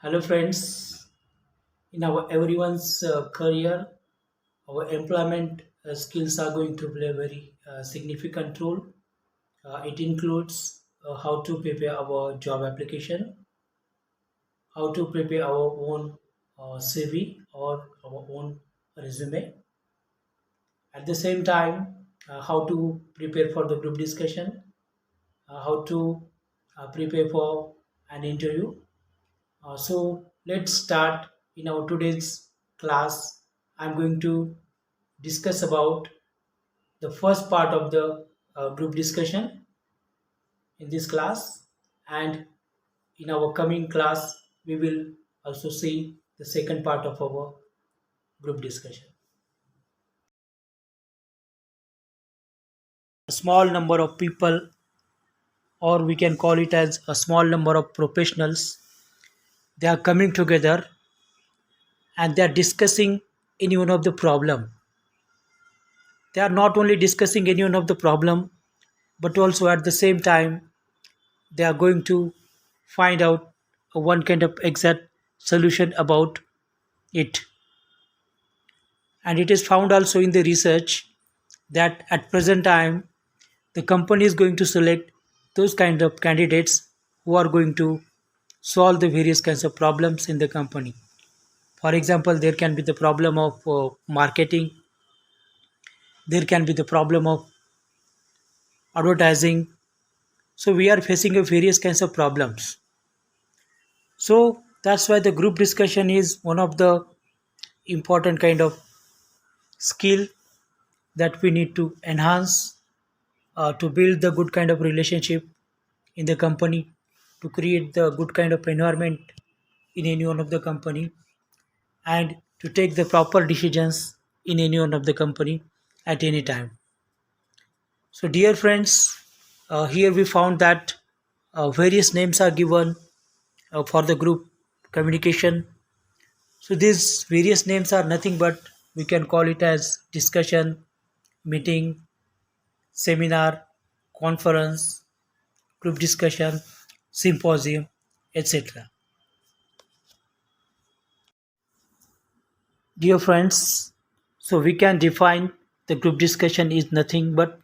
Hello, friends. In our everyone's career, our employment skills are going to play a very significant role. It includes how to prepare our job application, how to prepare our own CV or our own resume. At the same time, how to prepare for the group discussion, how to prepare for an interview. So let's start in our today's class. I'm going to discuss about the first part of the group discussion in this class, and in our coming class we will also see the second part of our group discussion. A small number of people, or we can call it as a small number of professionals, they are coming together and they are discussing any one of the problem. They are not only discussing any one of the problem, but also at the same time they are going to find out one kind of exact solution about it. And it is found also in the research that at present time the company is going to select those kind of candidates who are going to solve the various kinds of problems in the company. For example, there can be the problem of marketing, there can be the problem of advertising. So we are facing a various kinds of problems. So that's why the group discussion is one of the important kind of skill that we need to enhance to build the good kind of relationship in the company, to create the good kind of environment in any one of the company, and to take the proper decisions in any one of the company at any time. So dear friends, here we found that various names are given for the group communication. So these various names are nothing but we can call it as discussion, meeting, seminar, conference, group discussion, symposium, etc. Dear friends, so we can define the group discussion is nothing but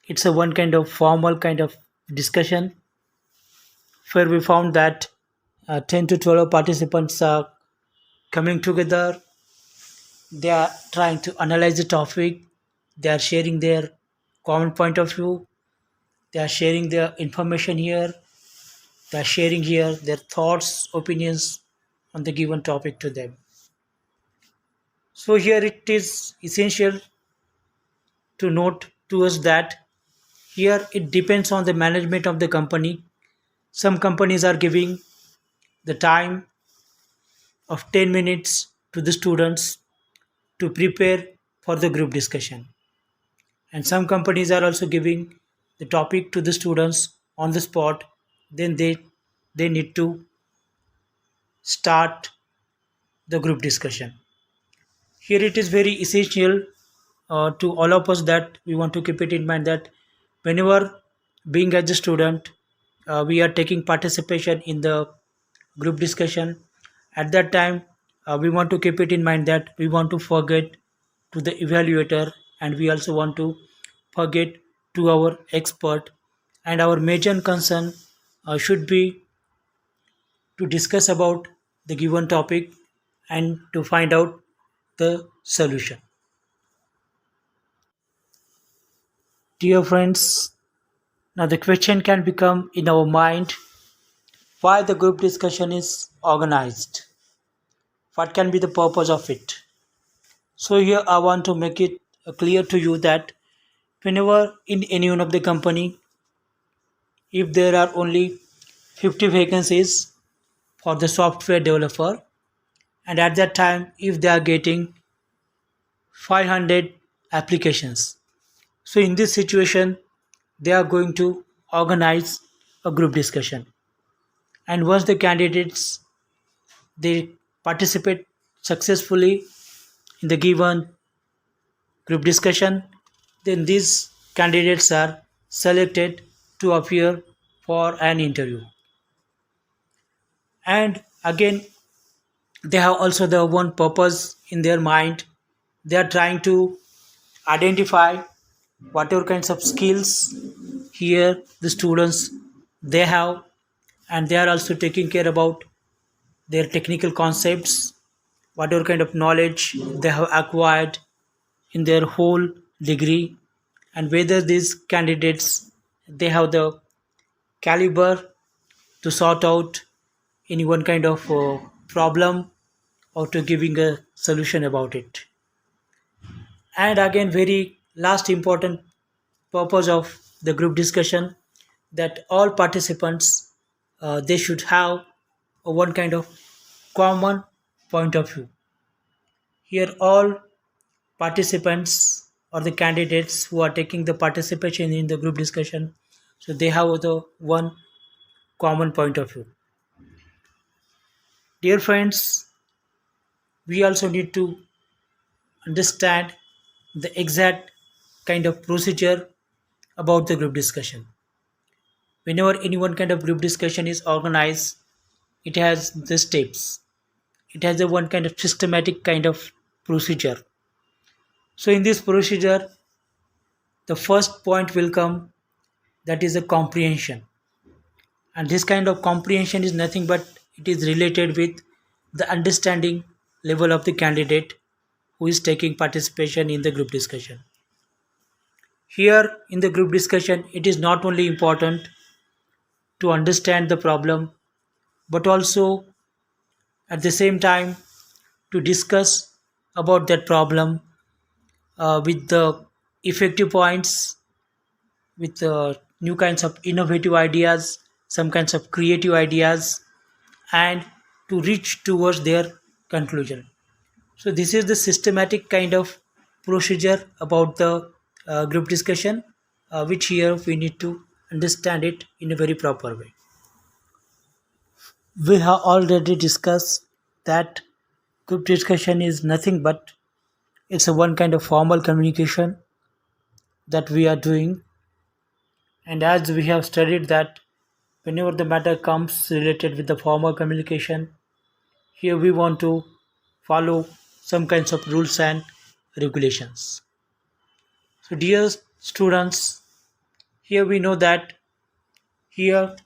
it's a one kind of formal kind of discussion where we found that 10 to 12 participants are coming together. They are trying to analyze the topic, they are sharing their common point of view, they are sharing their information here, they are sharing here their thoughts, opinions on the given topic to them. So here it is essential to note to us that here it depends on the management of the company. Some companies are giving the time of 10 minutes to the students to prepare for the group discussion, and some companies are also giving the topic to the students on the spot. Then they need to start the group discussion. Here it is very essential to all of us that we want to keep it in mind that whenever being as a student, we are taking participation in the group discussion. At that time, we want to keep it in mind that we want to forget to the evaluator, and we also want to forget to our expert, and our major concern should be to discuss about the given topic and to find out the solution. Dear friends, now the question can become in our mind why the group discussion is organized. What can be the purpose of it? So here I want to make it clear to you that whenever in any one of the company, if there are only 50 vacancies for the software developer, and at that time if they are getting 500 applications, so in this situation they are going to organize a group discussion, and once the candidates they participate successfully in the given group discussion, then these candidates are selected to appear for an interview. And Again, they have also the one purpose in their mind. They are trying to identify whatever kinds of skills here the students they have, and they are also taking care about their technical concepts, whatever kind of knowledge they have acquired in their whole degree, and whether these candidates they have the caliber to sort out any one kind of problem or to giving a solution about it. And again, very last important purpose of the group discussion, that all participants they should have a one kind of common point of view. Here all participants or the candidates who are taking the participation in the group discussion, so they have the one common point of view. Dear friends, we also need to understand the exact kind of procedure about the group discussion. Whenever any one kind of group discussion is organized, it has the steps. It has a one kind of systematic kind of procedure. So in this procedure, the first point will come, that is a comprehension. And this kind of comprehension is nothing but it is related with the understanding level of the candidate who is taking participation in the group discussion. Here in the group discussion, it is not only important to understand the problem, but also at the same time to discuss about that problem with the effective points, with new kinds of innovative ideas, some kinds of creative ideas, and to reach towards their conclusion. So this is the systematic kind of procedure about the group discussion, which here we need to understand it in a very proper way. We have already discussed that group discussion is nothing but it's a one kind of formal communication that we are doing. And as we have studied that whenever the matter comes related with the formal communication, here we want to follow some kinds of rules and regulations. So dear students, here we know that here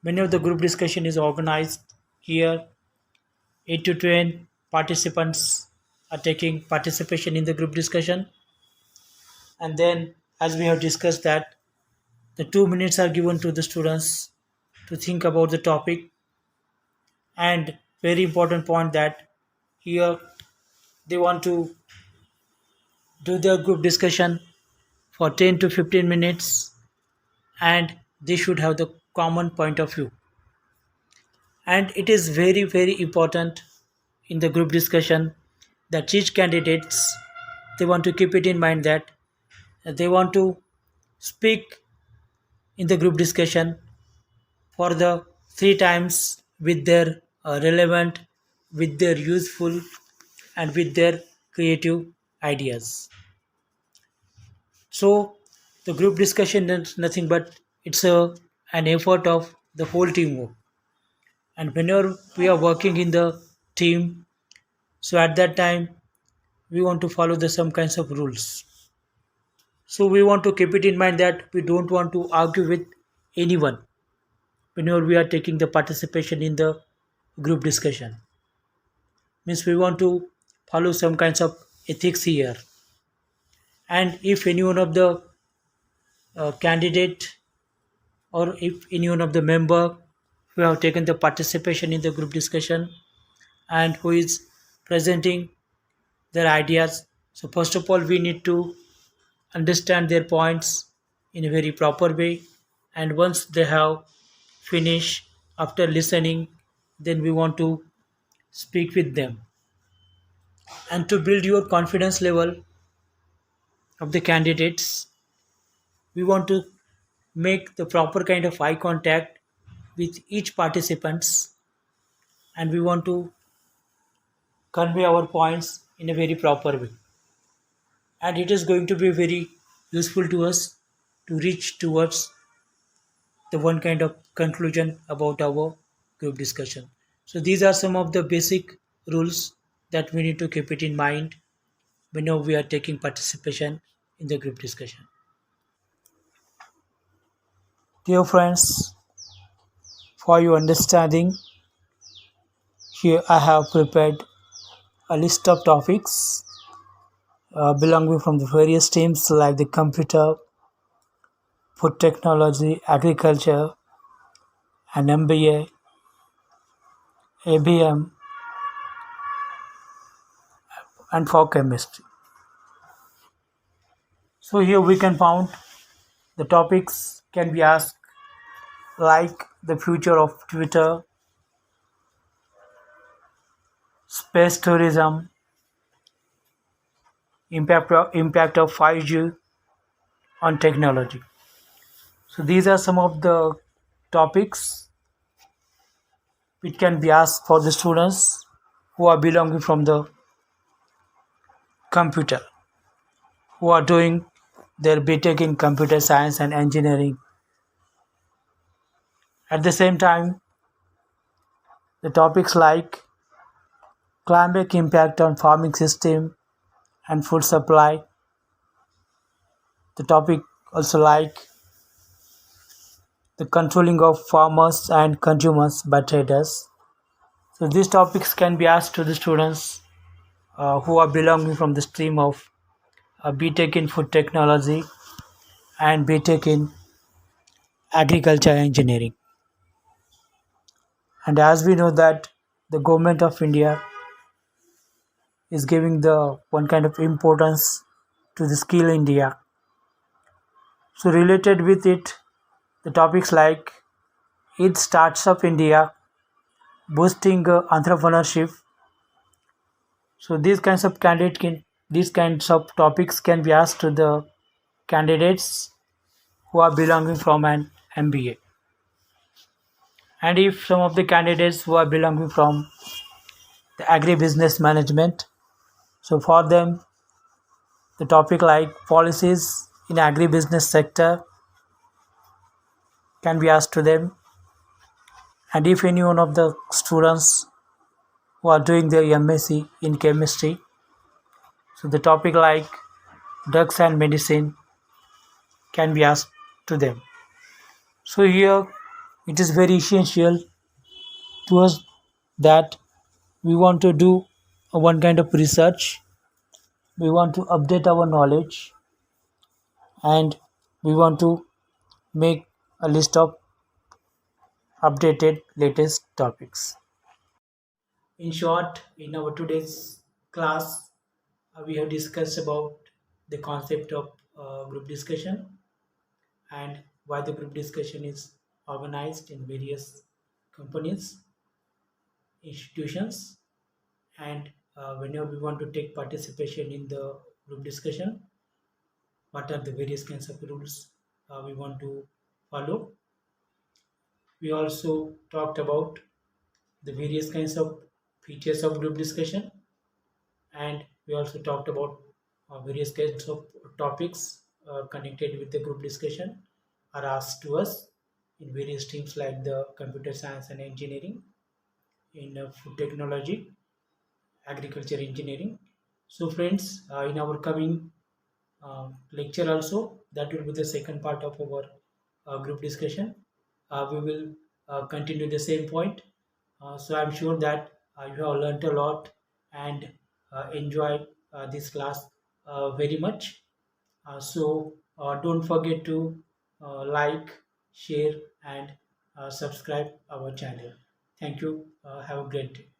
whenever the group discussion is organized, here 8 to 10 participants are taking participation in the group discussion. And then as we have discussed that the 2 minutes are given to the students to think about the topic. And very important point that here they want to do their group discussion for 10 to 15 minutes, and they should have the common point of view. And it is very important in the group discussion that each candidates they want to keep it in mind that they want to speak in the group discussion for the three times with their relevant, with their useful, and with their creative ideas. So the group discussion is nothing but it's an effort of the whole teamwork. And whenever we are working in the team, so at that time we want to follow the some kinds of rules. So we want to keep it in mind that we don't want to argue with anyone whenever we are taking the participation in the group discussion. Means we want to follow some kinds of ethics here. And if any one of the candidate or if any one of the member who have taken the participation in the group discussion and who is presenting their ideas, so first of all we need to understand their points in a very proper way. And once they have finished after listening, then we want to speak with them. And to build your confidence level of the candidates, we want to make the proper kind of eye contact with each participants, and we want to convey our points in a very proper way. And it is going to be very useful to us to reach towards the one kind of conclusion about our group discussion. So these are some of the basic rules that we need to keep it in mind whenever we are taking participation in the group discussion. Dear friends, for your understanding, here I have prepared a list of topics belonging from the various teams like the computer, food technology, agriculture, and MBA, ABM, and for chemistry. So here we can found the topics can be asked like the future of Twitter, space tourism, impact of 5G on technology. So these are some of the topics which can be asked for the students who are belonging from the computer, who are doing their BTech in computer science and engineering. At the same time, the topics like climate impact on farming system and food supply. The topic also like the controlling of farmers and consumers by traders. So these topics can be asked to the students who are belonging from the stream of BTech in food technology and BTech in agriculture engineering. And as we know that the government of India is giving the one kind of importance to the skill India. So related with it, the topics like it starts up India, boosting entrepreneurship. So these kinds of topics can be asked to the candidates who are belonging from an MBA. And if some of the candidates who are belonging from the agribusiness management, so for them the topic like policies in agribusiness sector can be asked to them. And if any one of the students who are doing their MSc in chemistry, so the topic like drugs and medicine can be asked to them. So here it is very essential to us that we want to do one kind of research, we want to update our knowledge, and we want to make a list of updated latest topics. In short, in our today's class, we have discussed about the concept of group discussion and why the group discussion is organized in various companies, institutions, and whenever we want to take participation in the group discussion, what are the various kinds of rules we want to follow. We also talked about the various kinds of features of group discussion, and we also talked about various kinds of topics connected with the group discussion are asked to us in various streams like the computer science and engineering, in food technology, agriculture engineering. So friends, in our coming lecture also, that will be the second part of our group discussion. We will continue the same point. So I'm sure that you have learned a lot and enjoy this class very much. So don't forget to like, share, and subscribe our channel. Thank you. Have a great day.